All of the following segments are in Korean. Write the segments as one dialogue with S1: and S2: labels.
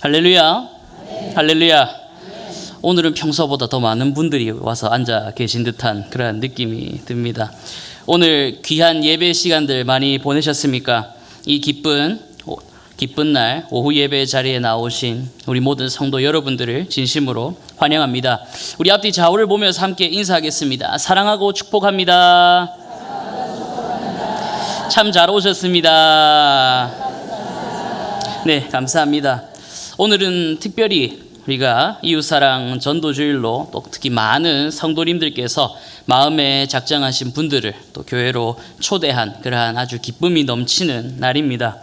S1: 할렐루야. 할렐루야. 오늘은 평소보다 더 많은 분들이 와서 앉아 계신 듯한 그런 느낌이 듭니다. 오늘 귀한 예배 시간들 많이 보내셨습니까? 이 기쁜 날 오후 예배 자리에 나오신 우리 모든 성도 여러분들을 진심으로 환영합니다. 우리 앞뒤 좌우를 보면서 함께 인사하겠습니다. 사랑하고 축복합니다. 참 잘 오셨습니다. 네, 감사합니다. 오늘은 특별히 우리가 이웃사랑 전도주일로 또 특히 많은 성도님들께서 마음에 작정하신 분들을 또 교회로 초대한 그러한 아주 기쁨이 넘치는 날입니다.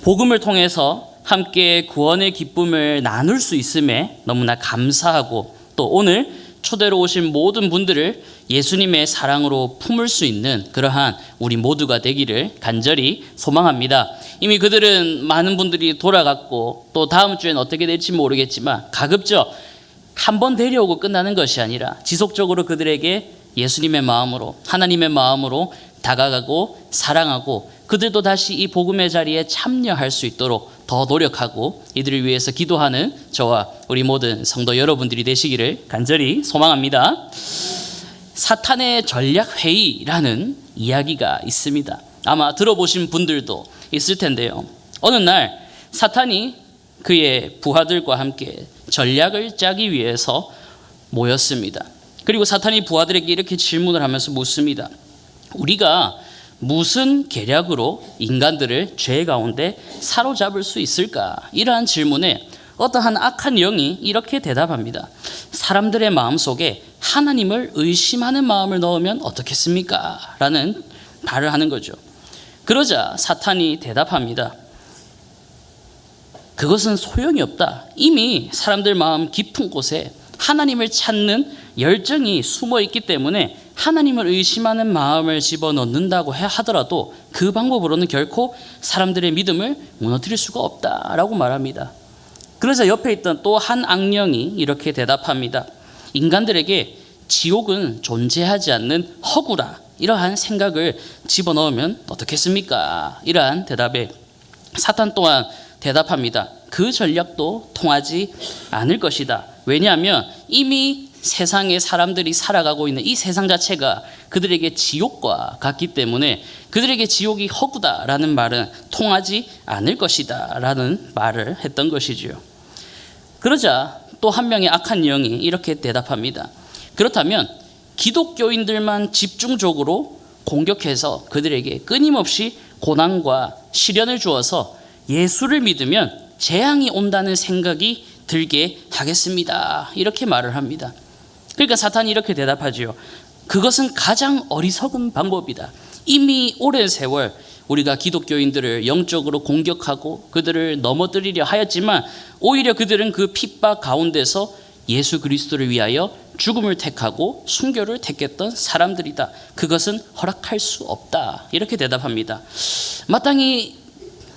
S1: 복음을 통해서 함께 구원의 기쁨을 나눌 수 있음에 너무나 감사하고, 또 오늘 초대로 오신 모든 분들을 예수님의 사랑으로 품을 수 있는 그러한 우리 모두가 되기를 간절히 소망합니다. 이미 그들은 많은 분들이 돌아갔고 또 다음 주엔 어떻게 될지 모르겠지만 가급적 한 번 데려오고 끝나는 것이 아니라 지속적으로 그들에게 예수님의 마음으로, 하나님의 마음으로 다가가고 사랑하고 그들도 다시 이 복음의 자리에 참여할 수 있도록 더 노력하고 이들을 위해서 기도하는 저와 우리 모든 성도 여러분들이 되시기를 간절히 소망합니다. 사탄의 전략회의라는 이야기가 있습니다. 아마 들어보신 분들도 있을 텐데요. 어느 날 사탄이 그의 부하들과 함께 전략을 짜기 위해서 모였습니다. 그리고 사탄이 부하들에게 이렇게 질문을 하면서 묻습니다. 우리가 무슨 계략으로 인간들을 죄 가운데 사로잡을 수 있을까? 이러한 질문에 어떠한 악한 영이 이렇게 대답합니다. 사람들의 마음속에 하나님을 의심하는 마음을 넣으면 어떻겠습니까? 라는 말을 하는 거죠. 그러자 사탄이 대답합니다. 그것은 소용이 없다. 이미 사람들 마음 깊은 곳에 하나님을 찾는 열정이 숨어 있기 때문에 하나님을 의심하는 마음을 집어넣는다고 하더라도 그 방법으로는 결코 사람들의 믿음을 무너뜨릴 수가 없다라고 말합니다. 그러자 옆에 있던 또 한 악령이 이렇게 대답합니다. 인간들에게 지옥은 존재하지 않는 허구라, 이러한 생각을 집어넣으면 어떻겠습니까? 이러한 대답에 사탄 또한 대답합니다. 그 전략도 통하지 않을 것이다. 왜냐하면 이미 세상에 사람들이 살아가고 있는 이 세상 자체가 그들에게 지옥과 같기 때문에 그들에게 지옥이 허구다라는 말은 통하지 않을 것이다 라는 말을 했던 것이지요. 그러자 또 한 명의 악한 영이 이렇게 대답합니다. 그렇다면 기독교인들만 집중적으로 공격해서 그들에게 끊임없이 고난과 시련을 주어서 예수를 믿으면 재앙이 온다는 생각이 들게 하겠습니다. 이렇게 말을 합니다. 그러니까 사탄이 이렇게 대답하지요. 그것은 가장 어리석은 방법이다. 이미 오랜 세월 우리가 기독교인들을 영적으로 공격하고 그들을 넘어뜨리려 하였지만 오히려 그들은 그 핍박 가운데서 예수 그리스도를 위하여 죽음을 택하고 순교를 택했던 사람들이다. 그것은 허락할 수 없다. 이렇게 대답합니다. 마땅히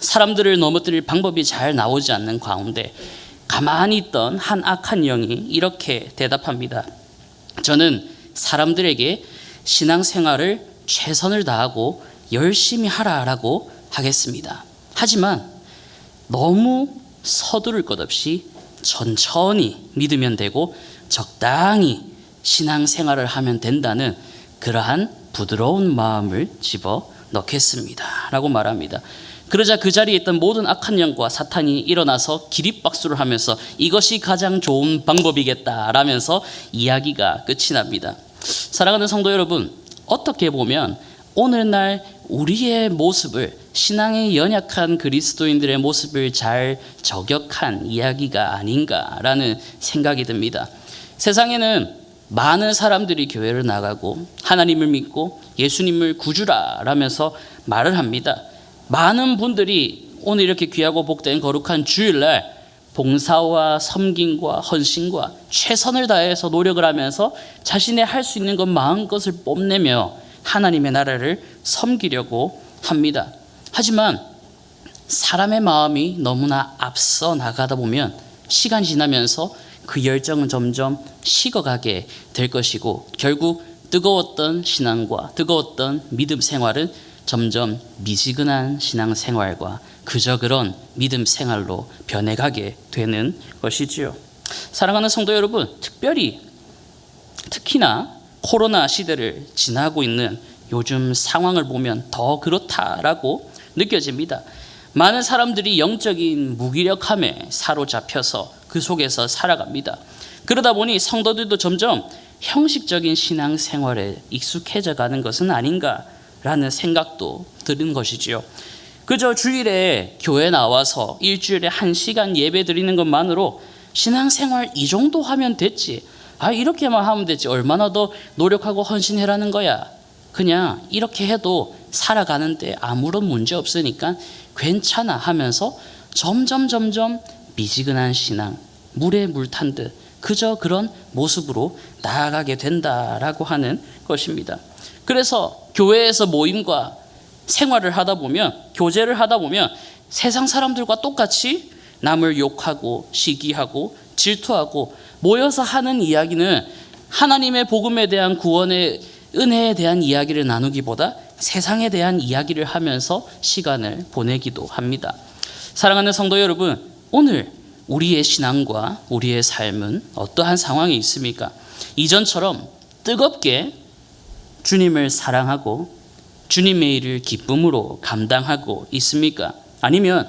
S1: 사람들을 넘어뜨릴 방법이 잘 나오지 않는 가운데 가만히 있던 한 악한 영이 이렇게 대답합니다. 저는 사람들에게 신앙생활을 최선을 다하고 열심히 하라라고 하겠습니다. 하지만 너무 서두를 것 없이 천천히 믿으면 되고 적당히 신앙생활을 하면 된다는 그러한 부드러운 마음을 집어넣겠습니다 라고 말합니다. 그러자 그 자리에 있던 모든 악한 영과 사탄이 일어나서 기립박수를 하면서 이것이 가장 좋은 방법이겠다라면서 이야기가 끝이 납니다. 사랑하는 성도 여러분, 어떻게 보면 오늘날 우리의 모습을, 신앙에 연약한 그리스도인들의 모습을 잘 저격한 이야기가 아닌가라는 생각이 듭니다. 세상에는 많은 사람들이 교회를 나가고 하나님을 믿고 예수님을 구주라라면서 말을 합니다. 많은 분들이 오늘 이렇게 귀하고 복된 거룩한 주일날 봉사와 섬김과 헌신과 최선을 다해서 노력을 하면서 자신의 할 수 있는 것 마음껏을 뽐내며 하나님의 나라를 섬기려고 합니다. 하지만 사람의 마음이 너무나 앞서 나가다 보면 시간이 지나면서 그 열정은 점점 식어가게 될 것이고 결국 뜨거웠던 신앙과 뜨거웠던 믿음 생활은 점점 미지근한 신앙생활과 그저 그런 믿음 생활로 변해가게 되는 것이지요. 사랑하는 성도 여러분, 특히나 코로나 시대를 지나고 있는 요즘 상황을 보면 더 그렇다라고 느껴집니다. 많은 사람들이 영적인 무기력함에 사로잡혀서 그 속에서 살아갑니다. 그러다 보니 성도들도 점점 형식적인 신앙생활에 익숙해져 가는 것은 아닌가라는 생각도 드는 것이지요. 그저 주일에 교회 나와서 일주일에 1시간 예배 드리는 것만으로 신앙생활 이 정도 하면 됐지, 이렇게만 하면 됐지, 얼마나 더 노력하고 헌신해라는 거야, 그냥 이렇게 해도 살아가는데 아무런 문제 없으니까 괜찮아 하면서 점점 미지근한 신앙, 물에 물 탄 듯 그저 그런 모습으로 나아가게 된다라고 하는 것입니다. 그래서 교회에서 모임과 생활을 하다 보면, 교제를 하다 보면 세상 사람들과 똑같이 남을 욕하고 시기하고 질투하고 모여서 하는 이야기는 하나님의 복음에 대한 구원의 은혜에 대한 이야기를 나누기보다 세상에 대한 이야기를 하면서 시간을 보내기도 합니다. 사랑하는 성도 여러분, 오늘 우리의 신앙과 우리의 삶은 어떠한 상황에 있습니까? 이전처럼 뜨겁게 주님을 사랑하고 주님의 일을 기쁨으로 감당하고 있습니까? 아니면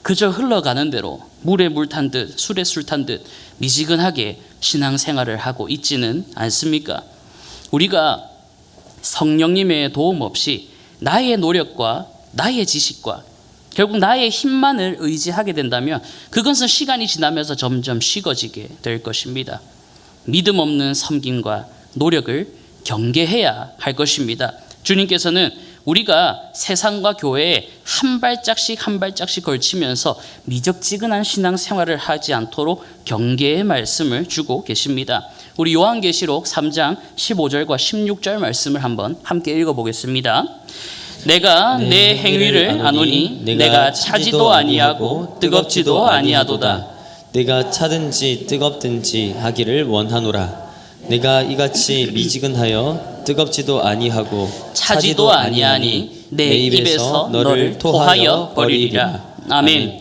S1: 그저 흘러가는 대로 물에 물 탄 듯 술에 술 탄 듯 미지근하게 신앙생활을 하고 있지는 않습니까? 우리가 성령님의 도움 없이 나의 노력과 나의 지식과 결국 나의 힘만을 의지하게 된다면 그것은 시간이 지나면서 점점 식어지게 될 것입니다. 믿음 없는 섬김과 노력을 경계해야 할 것입니다. 주님께서는 우리가 세상과 교회에 한 발짝씩 걸치면서 미적지근한 신앙생활을 하지 않도록 경계의 말씀을 주고 계십니다. 우리 요한계시록 3장 15절과 16절 말씀을 한번 함께 읽어보겠습니다. 내가 내 행위를 아노니 내가 차지도 아니하고 뜨겁지도 아니하도다.
S2: 내가 차든지 뜨겁든지 하기를 원하노라. 내가 이같이 미지근하여 뜨겁지도 아니하고
S1: 차지도 아니하니 내 입에서 너를 토하여 버리리라. 아멘.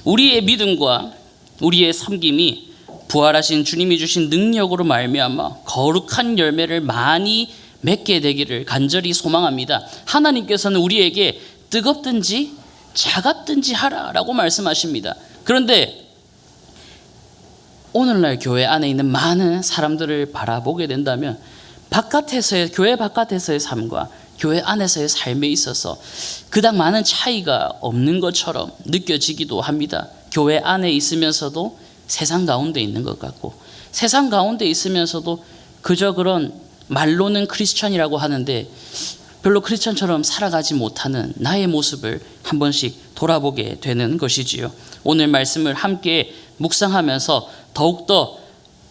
S1: 우리의 믿음과 우리의 섬김이 부활하신 주님이 주신 능력으로 말미암아 거룩한 열매를 많이 맺게 되기를 간절히 소망합니다. 하나님께서는 우리에게 뜨겁든지 차갑든지 하라라고 말씀하십니다. 그런데 오늘날 교회 안에 있는 많은 사람들을 바라보게 된다면 교회 바깥에서의 삶과 교회 안에서의 삶에 있어서 그닥 많은 차이가 없는 것처럼 느껴지기도 합니다. 교회 안에 있으면서도 세상 가운데 있는 것 같고, 세상 가운데 있으면서도 그저 그런 말로는 크리스천이라고 하는데 별로 크리스천처럼 살아가지 못하는 나의 모습을 한 번씩 돌아보게 되는 것이지요. 오늘 말씀을 함께 묵상하면서 더욱더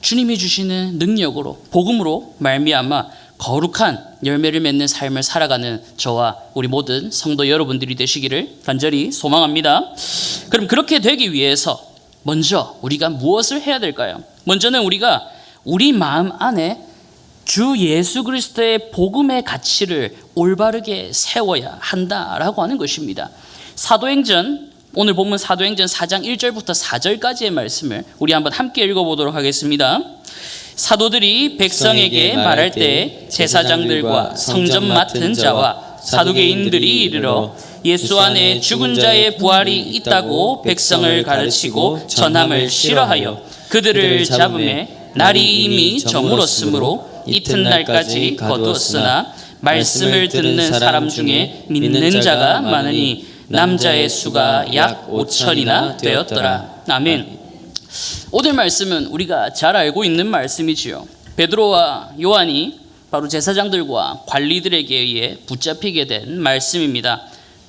S1: 주님이 주시는 능력으로, 복음으로 말미암아 거룩한 열매를 맺는 삶을 살아가는 저와 우리 모든 성도 여러분들이 되시기를 간절히 소망합니다. 그럼 그렇게 되기 위해서 먼저 우리가 무엇을 해야 될까요? 먼저는 우리가 우리 마음 안에 주 예수 그리스도의 복음의 가치를 올바르게 세워야 한다라고 하는 것입니다. 오늘 본문 사도행전 4장 1절부터 4절까지의 말씀을 우리 한번 함께 읽어보도록 하겠습니다. 사도들이 백성에게 말할 때 제사장들과 성전 맡은 자와 사두개인들이 이르러 예수 안에 죽은 자의 부활이 있다고 백성을 가르치고 전함을 싫어하여 그들을 잡음에 날이 이미 저물었으므로 이튿날까지 거두었으나 말씀을 듣는 사람 중에 믿는 자가 많으니 남자의 수가 약 5천이나 되었더라. 아멘. 오늘 말씀은 우리가 잘 알고 있는 말씀이지요. 베드로와 요한이 바로 제사장들과 관리들에게 의해 붙잡히게 된 말씀입니다.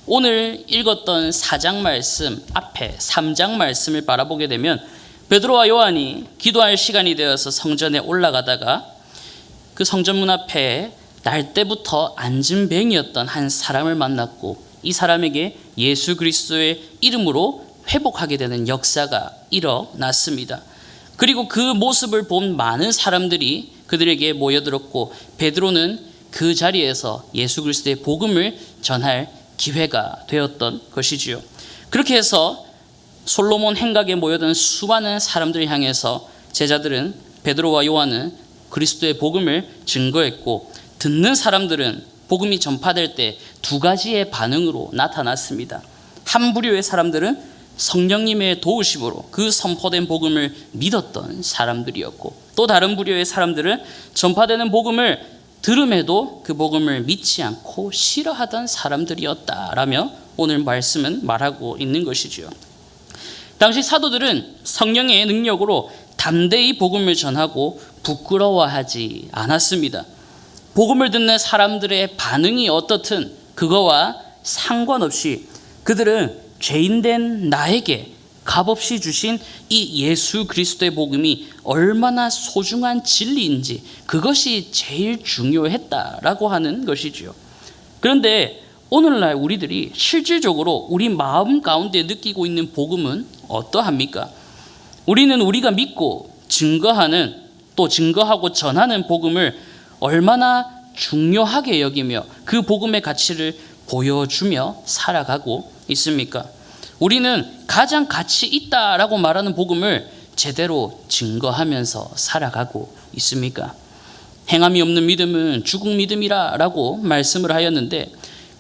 S1: 오늘 읽었던 4장 말씀 앞에 3장 말씀을 바라보게 되면 베드로와 요한이 기도할 시간이 되어서 성전에 올라가다가 그 성전문 앞에 날 때부터 안진뱅이였던 한 사람을 만났고 이 사람에게 예수 그리스도의 이름으로 회복하게 되는 역사가 일어났습니다. 그리고 그 모습을 본 많은 사람들이 그들에게 모여들었고 베드로는 그 자리에서 예수 그리스도의 복음을 전할 기회가 되었던 것이지요. 그렇게 해서 솔로몬 행각에 모여든 수많은 사람들을 향해서 제자들은, 베드로와 요한은 그리스도의 복음을 증거했고, 듣는 사람들은 복음이 전파될 때 두 가지의 반응으로 나타났습니다. 한 부류의 사람들은 성령님의 도우심으로 그 선포된 복음을 믿었던 사람들이었고, 또 다른 부류의 사람들은 전파되는 복음을 들음에도 그 복음을 믿지 않고 싫어하던 사람들이었다라며 오늘 말씀은 말하고 있는 것이죠. 당시 사도들은 성령의 능력으로 담대히 복음을 전하고 부끄러워하지 않았습니다. 복음을 듣는 사람들의 반응이 어떻든 그거와 상관없이 그들은 죄인된 나에게 값없이 주신 이 예수 그리스도의 복음이 얼마나 소중한 진리인지 그것이 제일 중요했다라고 하는 것이죠. 그런데 오늘날 우리들이 실질적으로 우리 마음 가운데 느끼고 있는 복음은 어떠합니까? 우리는 우리가 믿고 증거하는, 또 증거하고 전하는 복음을 얼마나 중요하게 여기며 그 복음의 가치를 보여주며 살아가고 있습니까? 우리는 가장 가치 있다라고 말하는 복음을 제대로 증거하면서 살아가고 있습니까? 행함이 없는 믿음은 죽은 믿음이라고 말씀을 하였는데,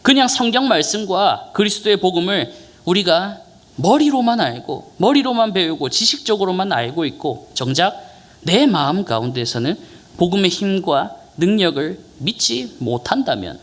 S1: 그냥 성경 말씀과 그리스도의 복음을 우리가 머리로만 알고 머리로만 배우고 지식적으로만 알고 있고 정작 내 마음 가운데서는 복음의 힘과 능력을 믿지 못한다면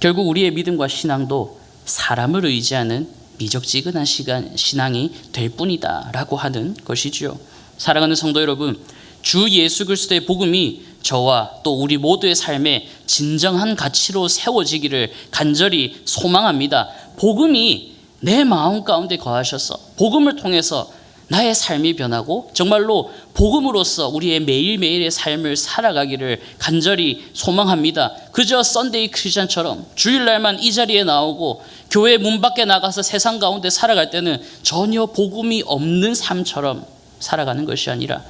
S1: 결국 우리의 믿음과 신앙도 사람을 의지하는 미적지근한 신앙이 될 뿐이다 라고 하는 것이지요. 사랑하는 성도 여러분, 주 예수 그리스도의 복음이 저와 또 우리 모두의 삶에 진정한 가치로 세워지기를 간절히 소망합니다. 복음이 내 마음 가운데 거하셔서 복음을 통해서 나의 삶이 변하고 정말로 복음으로써 우리의 매일매일의 삶을 살아가기를 간절히 소망합니다. 그저 썬데이 크리스찬처럼 주일날만 이 자리에 나오고 교회 문 밖에 나가서 세상 가운데 살아갈 때는 전혀 복음이 없는 삶처럼 살아가는 것이 아니라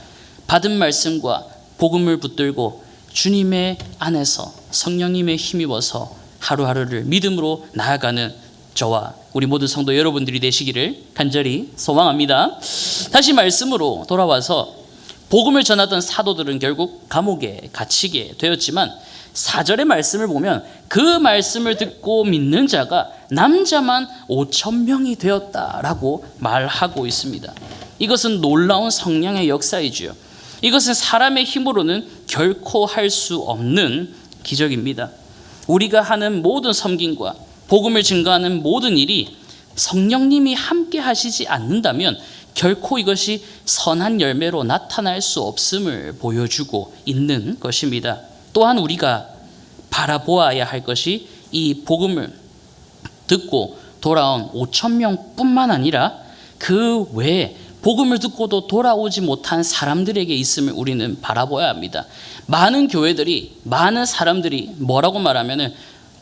S1: 받은 말씀과 복음을 붙들고 주님의 안에서 성령님의 힘입어서 하루하루를 믿음으로 나아가는 저와 우리 모든 성도 여러분들이 되시기를 간절히 소망합니다. 다시 말씀으로 돌아와서 복음을 전하던 사도들은 결국 감옥에 갇히게 되었지만 4절의 말씀을 보면 그 말씀을 듣고 믿는 자가 남자만 5,000명이 되었다라고 말하고 있습니다. 이것은 놀라운 성령의 역사이지요. 이것은 사람의 힘으로는 결코 할 수 없는 기적입니다. 우리가 하는 모든 섬김과 복음을 증거하는 모든 일이 성령님이 함께 하시지 않는다면 결코 이것이 선한 열매로 나타날 수 없음을 보여주고 있는 것입니다. 또한 우리가 바라보아야 할 것이 이 복음을 듣고 돌아온 5,000명뿐만 아니라 그 외에 복음을 듣고도 돌아오지 못한 사람들에게 있음을 우리는 바라보아야 합니다. 많은 교회들이, 많은 사람들이 뭐라고 말하면은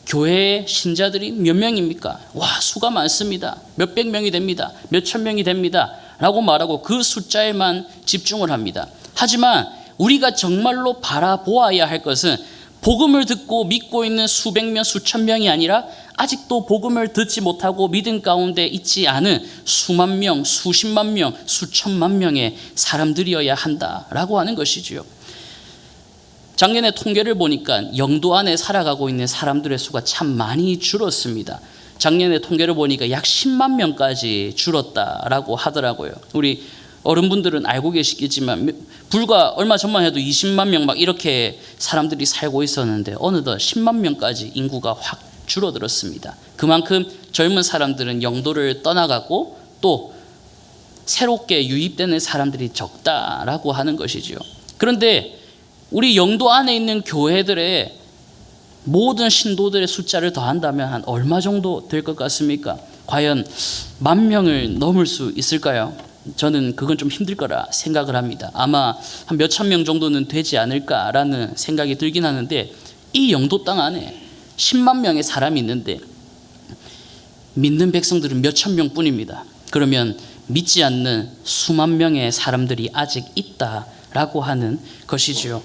S1: 교회의 신자들이 몇 명입니까? 와, 수가 많습니다. 몇백 명이 됩니다. 몇천 명이 됩니다. 라고 말하고 그 숫자에만 집중을 합니다. 하지만 우리가 정말로 바라보아야 할 것은 복음을 듣고 믿고 있는 수백 명, 수천 명이 아니라 아직도 복음을 듣지 못하고 믿음 가운데 있지 않은 수만 명, 수십만 명, 수천만 명의 사람들이어야 한다라고 하는 것이지요. 작년에 통계를 보니까 영도 안에 살아가고 있는 사람들의 수가 참 많이 줄었습니다. 작년에 통계를 보니까 약 10만 명까지 줄었다라고 하더라고요. 우리 어른분들은 알고 계시겠지만 불과 얼마 전만 해도 20만 명 막 이렇게 사람들이 살고 있었는데 어느덧 10만 명까지 인구가 확 줄어들었습니다. 그만큼 젊은 사람들은 영도를 떠나가고 또 새롭게 유입되는 사람들이 적다라고 하는 것이죠. 그런데 우리 영도 안에 있는 교회들의 모든 신도들의 숫자를 더한다면 한 얼마 정도 될 것 같습니까? 과연 10,000명을 넘을 수 있을까요? 저는 그건 좀 힘들 거라 생각을 합니다. 아마 한 몇천 명 정도는 되지 않을까라는 생각이 들긴 하는데 이 영도 땅 안에 10만 명의 사람이 있는데 믿는 백성들은 몇천 명뿐입니다. 그러면 믿지 않는 수만 명의 사람들이 아직 있다라고 하는 것이지요.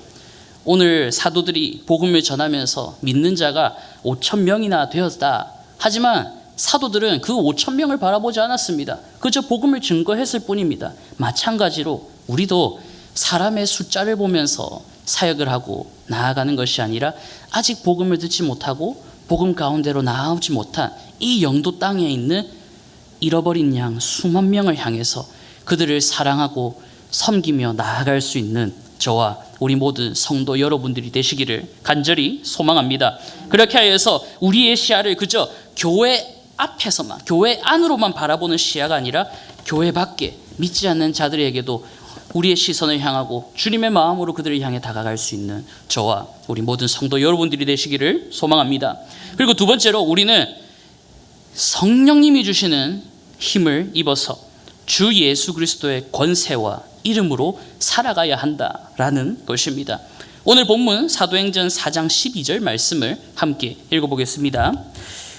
S1: 오늘 사도들이 복음을 전하면서 믿는 자가 5,000명이나 되었다. 하지만 사도들은 그 5천 명을 바라보지 않았습니다. 그저 복음을 증거했을 뿐입니다. 마찬가지로 우리도 사람의 숫자를 보면서 사역을 하고 나아가는 것이 아니라 아직 복음을 듣지 못하고 복음 가운데로 나아오지 못한 이 영도 땅에 있는 잃어버린 양 수만 명을 향해서 그들을 사랑하고 섬기며 나아갈 수 있는 저와 우리 모든 성도 여러분들이 되시기를 간절히 소망합니다. 그렇게 하여서 우리의 시야를 그저 교회 앞에서만, 교회 안으로만 바라보는 시야가 아니라 교회 밖에 믿지 않는 자들에게도 우리의 시선을 향하고 주님의 마음으로 그들을 향해 다가갈 수 있는 저와 우리 모든 성도 여러분들이 되시기를 소망합니다. 그리고 두 번째로 우리는 성령님이 주시는 힘을 입어서 주 예수 그리스도의 권세와 이름으로 살아가야 한다라는 것입니다. 오늘 본문 사도행전 4장 12절 말씀을 함께 읽어보겠습니다.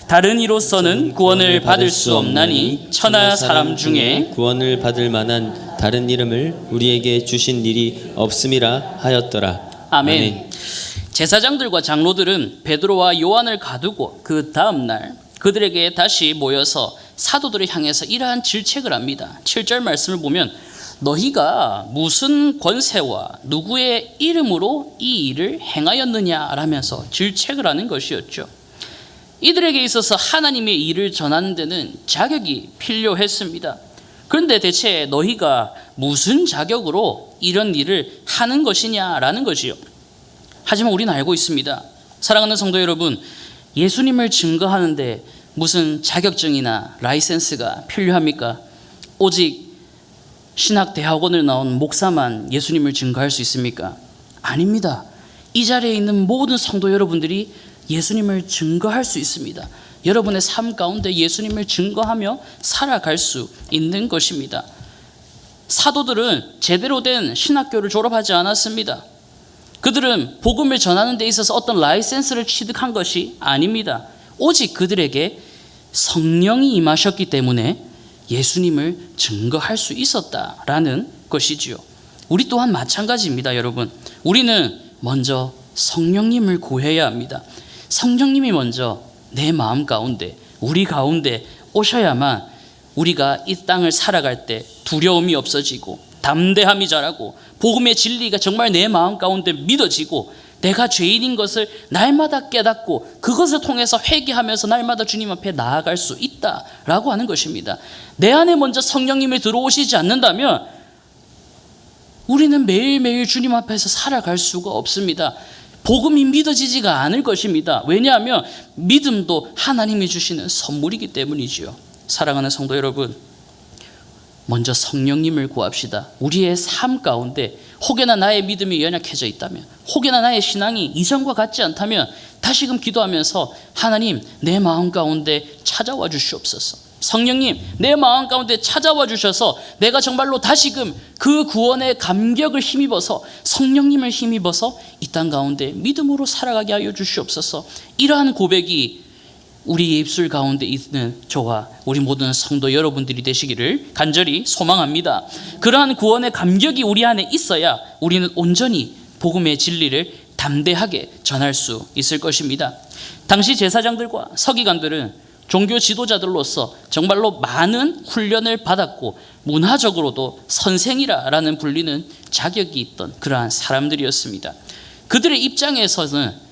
S1: 다른 이로서는 구원을 받을 수 없나니 천하 사람 중에
S2: 구원을 받을 만한 다른 이름을 우리에게 주신 일이 없음이라 하였더라.
S1: 아멘. 제사장들과 장로들은 베드로와 요한을 가두고 그 다음 날 그들에게 다시 모여서 사도들을 향해서 이러한 질책을 합니다. 7절 말씀을 보면 너희가 무슨 권세와 누구의 이름으로 이 일을 행하였느냐라면서 질책을 하는 것이었죠. 이들에게 있어서 하나님의 일을 전하는 데는 자격이 필요했습니다. 그런데 대체 너희가 무슨 자격으로 이런 일을 하는 것이냐라는 것이요. 하지만 우리는 알고 있습니다. 사랑하는 성도 여러분, 예수님을 증거하는데 무슨 자격증이나 라이센스가 필요합니까? 오직 신학대학원을 나온 목사만 예수님을 증거할 수 있습니까? 아닙니다. 이 자리에 있는 모든 성도 여러분들이 예수님을 증거할 수 있습니다. 여러분의 삶 가운데 예수님을 증거하며 살아갈 수 있는 것입니다. 사도들은 제대로 된 신학교를 졸업하지 않았습니다. 그들은 복음을 전하는 데 있어서 어떤 라이센스를 취득한 것이 아닙니다. 오직 그들에게 성령이 임하셨기 때문에 예수님을 증거할 수 있었다라는 것이지요. 우리 또한 마찬가지입니다, 여러분. 우리는 먼저 성령님을 구해야 합니다. 성령님이 먼저 내 마음 가운데, 우리 가운데 오셔야만 우리가 이 땅을 살아갈 때 두려움이 없어지고 담대함이 자라고 복음의 진리가 정말 내 마음 가운데 믿어지고 내가 죄인인 것을 날마다 깨닫고 그것을 통해서 회개하면서 날마다 주님 앞에 나아갈 수 있다라고 하는 것입니다. 내 안에 먼저 성령님이 들어오시지 않는다면 우리는 매일매일 주님 앞에서 살아갈 수가 없습니다. 복음이 믿어지지가 않을 것입니다. 왜냐하면 믿음도 하나님이 주시는 선물이기 때문이지요. 사랑하는 성도 여러분, 먼저 성령님을 구합시다. 우리의 삶 가운데 혹여나 나의 믿음이 연약해져 있다면, 혹여나 나의 신앙이 이전과 같지 않다면 다시금 기도하면서 하나님, 내 마음 가운데 찾아와 주시옵소서. 성령님, 내 마음 가운데 찾아와 주셔서 내가 정말로 다시금 그 구원의 감격을 힘입어서, 성령님을 힘입어서 이 땅 가운데 믿음으로 살아가게 하여 주시옵소서. 이러한 고백이 우리 입술 가운데 있는 저와 우리 모든 성도 여러분들이 되시기를 간절히 소망합니다. 그러한 구원의 감격이 우리 안에 있어야 우리는 온전히 복음의 진리를 담대하게 전할 수 있을 것입니다. 당시 제사장들과 서기관들은 종교 지도자들로서 정말로 많은 훈련을 받았고 문화적으로도 선생이라는 불리는 자격이 있던 그러한 사람들이었습니다. 그들의 입장에서는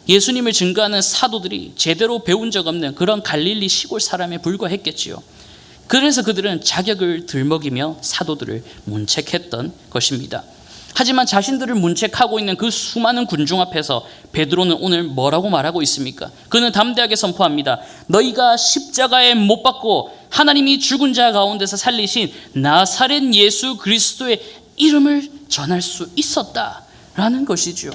S1: 예수님을 증거하는 사도들이 제대로 배운 적 없는 그런 갈릴리 시골 사람에 불과했겠지요. 그래서 그들은 자격을 들먹이며 사도들을 문책했던 것입니다. 하지만 자신들을 문책하고 있는 그 수많은 군중 앞에서 베드로는 오늘 뭐라고 말하고 있습니까? 그는 담대하게 선포합니다. 너희가 십자가에 못 박고 하나님이 죽은 자 가운데서 살리신 나사렛 예수 그리스도의 이름을 전할 수 있었다라는 것이죠.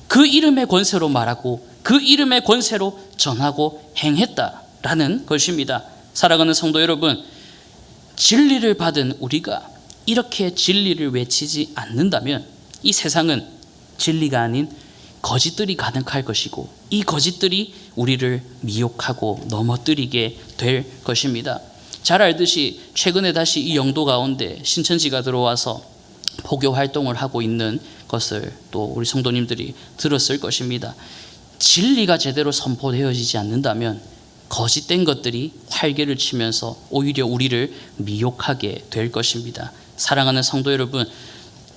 S1: 그 이름의 권세로 말하고 그 이름의 권세로 전하고 행했다라는 것입니다. 사랑하는 성도 여러분, 진리를 받은 우리가 이렇게 진리를 외치지 않는다면 이 세상은 진리가 아닌 거짓들이 가득할 것이고 이 거짓들이 우리를 미혹하고 넘어뜨리게 될 것입니다. 잘 알듯이 최근에 다시 이 영도 가운데 신천지가 들어와서 포교 활동을 하고 있는 것을 또 우리 성도님들이 들었을 것입니다. 진리가 제대로 선포되어지지 않는다면 거짓된 것들이 활개를 치면서 오히려 우리를 미혹하게 될 것입니다. 사랑하는 성도 여러분,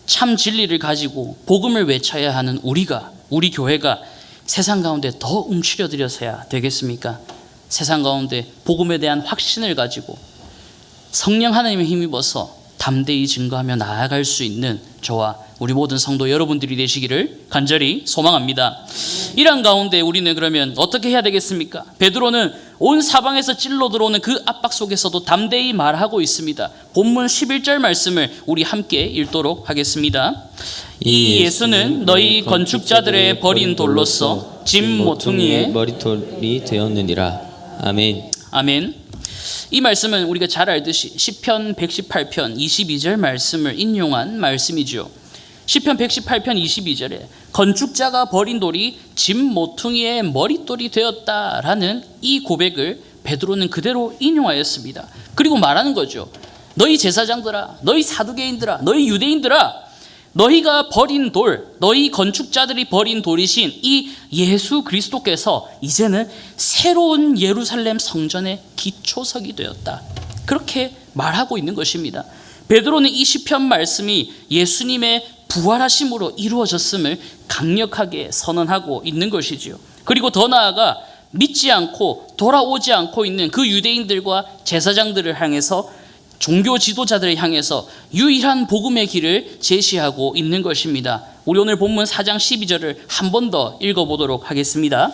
S1: 참 진리를 가지고 복음을 외쳐야 하는 우리 교회가 세상 가운데 더 움츠려들여서야 되겠습니까? 세상 가운데 복음에 대한 확신을 가지고 성령 하나님의 힘입어서 담대히 증거하며 나아갈 수 있는 저와 우리 모든 성도 여러분들이 되시기를 간절히 소망합니다. 이런 가운데 우리는 그러면 어떻게 해야 되겠습니까? 베드로는 온 사방에서 찔러 들어오는 그 압박 속에서도 담대히 말하고 있습니다. 본문 11절 말씀을 우리 함께 읽도록 하겠습니다. 이 예수는 너희 건축자들의 버린 돌로서 집 모퉁이의
S2: 머리돌이 되었느니라. 아멘.
S1: 아멘. 이 말씀은 우리가 잘 알듯이 시편 118편 22절 말씀을 인용한 말씀이죠. 시편 118편 22절에 건축자가 버린 돌이 집 모퉁이의 머릿돌이 되었다라는 이 고백을 베드로는 그대로 인용하였습니다. 그리고 말하는 거죠. 너희 제사장들아, 너희 사두개인들아, 너희 유대인들아, 너희가 버린 돌, 너희 건축자들이 버린 돌이신 이 예수 그리스도께서 이제는 새로운 예루살렘 성전의 기초석이 되었다. 그렇게 말하고 있는 것입니다. 베드로는 이 시편 말씀이 예수님의 부활하심으로 이루어졌음을 강력하게 선언하고 있는 것이지요. 그리고 더 나아가 믿지 않고 돌아오지 않고 있는 그 유대인들과 제사장들을 향해서, 종교 지도자들을 향해서 유일한 복음의 길을 제시하고 있는 것입니다. 우리 오늘 본문 4장 12절을 한 번 더 읽어보도록 하겠습니다.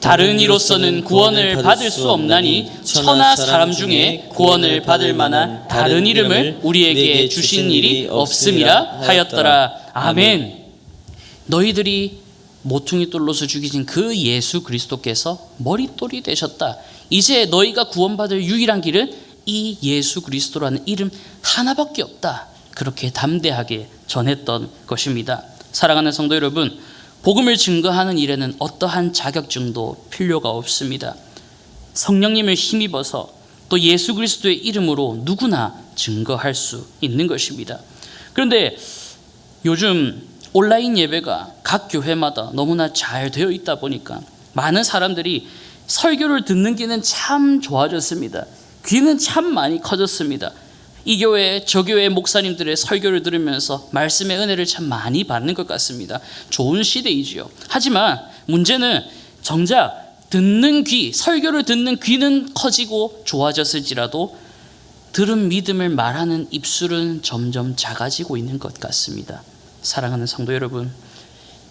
S1: 다른 이로서는 구원을 받을 수 없나니 천하 사람 중에 구원을 받을 만한 다른 이름을 우리에게 주신 일이 없음이라 하였더라. 아멘. 너희들이 모퉁이 돌로서 죽이신 그 예수 그리스도께서 머릿돌이 되셨다. 이제 너희가 구원받을 유일한 길은 이 예수 그리스도라는 이름 하나밖에 없다. 그렇게 담대하게 전했던 것입니다. 사랑하는 성도 여러분, 복음을 증거하는 일에는 어떠한 자격증도 필요가 없습니다. 성령님을 힘입어서 또 예수 그리스도의 이름으로 누구나 증거할 수 있는 것입니다. 그런데 요즘 온라인 예배가 각 교회마다 너무나 잘 되어 있다 보니까 많은 사람들이 설교를 듣는 귀는 참 좋아졌습니다. 귀는 참 많이 커졌습니다. 이 교회 저 교회 목사님들의 설교를 들으면서 말씀의 은혜를 참 많이 받는 것 같습니다. 좋은 시대이지요. 하지만 문제는 정작 듣는 귀, 설교를 듣는 귀는 커지고 좋아졌을지라도 들은 믿음을 말하는 입술은 점점 작아지고 있는 것 같습니다. 사랑하는 성도 여러분,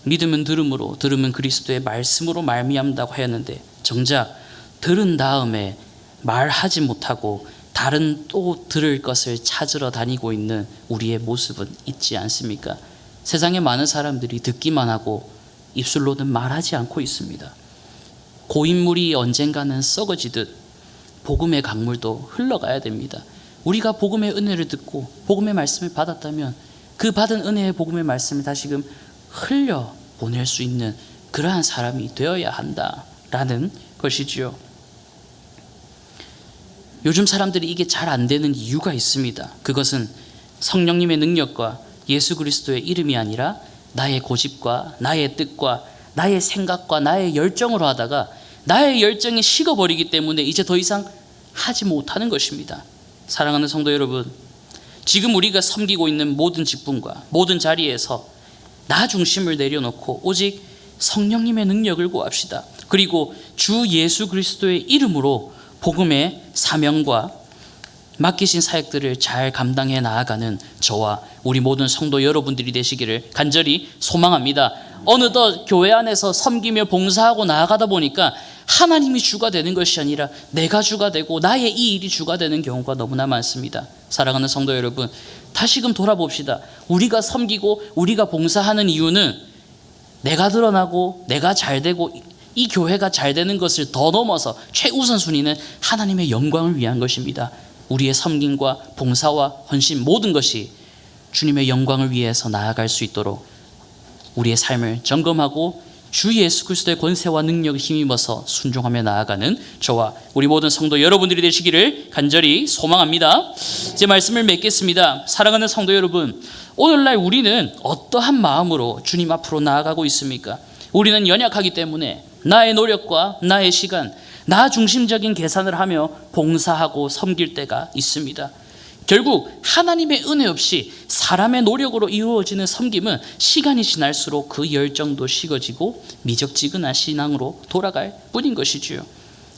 S1: 믿음은 들음으로, 들음은 그리스도의 말씀으로 말미암다고 하였는데 정작 들은 다음에 말하지 못하고 다른 또 들을 것을 찾으러 다니고 있는 우리의 모습은 있지 않습니까? 세상에 많은 사람들이 듣기만 하고 입술로는 말하지 않고 있습니다. 고인물이 언젠가는 썩어지듯 복음의 강물도 흘러가야 됩니다. 우리가 복음의 은혜를 듣고 복음의 말씀을 받았다면 그 받은 은혜의 복음의 말씀을 다시금 흘려보낼 수 있는 그러한 사람이 되어야 한다라는 것이지요. 요즘 사람들이 이게 잘 안 되는 이유가 있습니다. 그것은 성령님의 능력과 예수 그리스도의 이름이 아니라 나의 고집과 나의 뜻과 나의 생각과 나의 열정으로 하다가 나의 열정이 식어버리기 때문에 이제 더 이상 하지 못하는 것입니다. 사랑하는 성도 여러분, 지금 우리가 섬기고 있는 모든 직분과 모든 자리에서 나 중심을 내려놓고 오직 성령님의 능력을 구합시다. 그리고 주 예수 그리스도의 이름으로 복음의 사명과 맡기신 사역들을 잘 감당해 나아가는 저와 우리 모든 성도 여러분들이 되시기를 간절히 소망합니다. 어느덧 교회 안에서 섬기며 봉사하고 나아가다 보니까 하나님이 주가 되는 것이 아니라 내가 주가 되고 나의 이 일이 주가 되는 경우가 너무나 많습니다. 사랑하는 성도 여러분, 다시금 돌아봅시다. 우리가 섬기고 우리가 봉사하는 이유는 내가 드러나고 내가 잘 되고 이 교회가 잘 되는 것을 더 넘어서 최우선 순위는 하나님의 영광을 위한 것입니다. 우리의 섬김과 봉사와 헌신 모든 것이 주님의 영광을 위해서 나아갈 수 있도록 우리의 삶을 점검하고 주 예수 그리스도의 권세와 능력을 힘입어서 순종하며 나아가는 저와 우리 모든 성도 여러분들이 되시기를 간절히 소망합니다. 제 말씀을 맺겠습니다. 사랑하는 성도 여러분, 오늘날 우리는 어떠한 마음으로 주님 앞으로 나아가고 있습니까? 우리는 연약하기 때문에 나의 노력과 나의 시간, 나 중심적인 계산을 하며 봉사하고 섬길 때가 있습니다. 결국 하나님의 은혜 없이 사람의 노력으로 이루어지는 섬김은 시간이 지날수록 그 열정도 식어지고 미적지근한 신앙으로 돌아갈 뿐인 것이지요.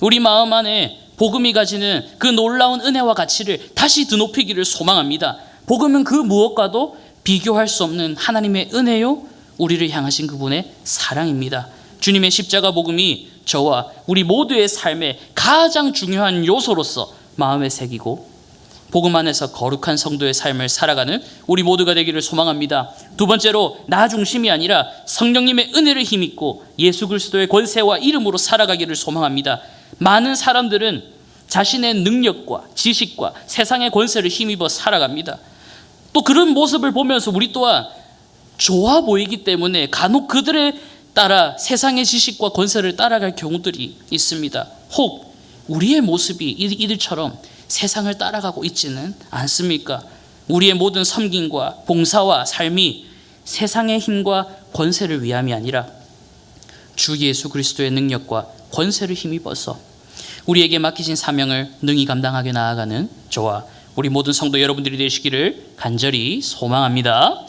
S1: 우리 마음 안에 복음이 가지는 그 놀라운 은혜와 가치를 다시 드높이기를 소망합니다. 복음은 그 무엇과도 비교할 수 없는 하나님의 은혜요, 우리를 향하신 그분의 사랑입니다. 주님의 십자가 복음이 저와 우리 모두의 삶의 가장 중요한 요소로서 마음에 새기고 복음 안에서 거룩한 성도의 삶을 살아가는 우리 모두가 되기를 소망합니다. 두 번째로, 나 중심이 아니라 성령님의 은혜를 힘입고 예수 그리스도의 권세와 이름으로 살아가기를 소망합니다. 많은 사람들은 자신의 능력과 지식과 세상의 권세를 힘입어 살아갑니다. 또 그런 모습을 보면서 우리 또한 좋아 보이기 때문에 간혹 그들에 따라 세상의 지식과 권세를 따라갈 경우들이 있습니다. 혹 우리의 모습이 이들처럼 세상을 따라가고 있지는 않습니까? 우리의 모든 섬김과 봉사와 삶이 세상의 힘과 권세를 위함이 아니라 주 예수 그리스도의 능력과 권세를 힘입어서 우리에게 맡기신 사명을 능히 감당하게 나아가는 저와 우리 모든 성도 여러분들이 되시기를 간절히 소망합니다.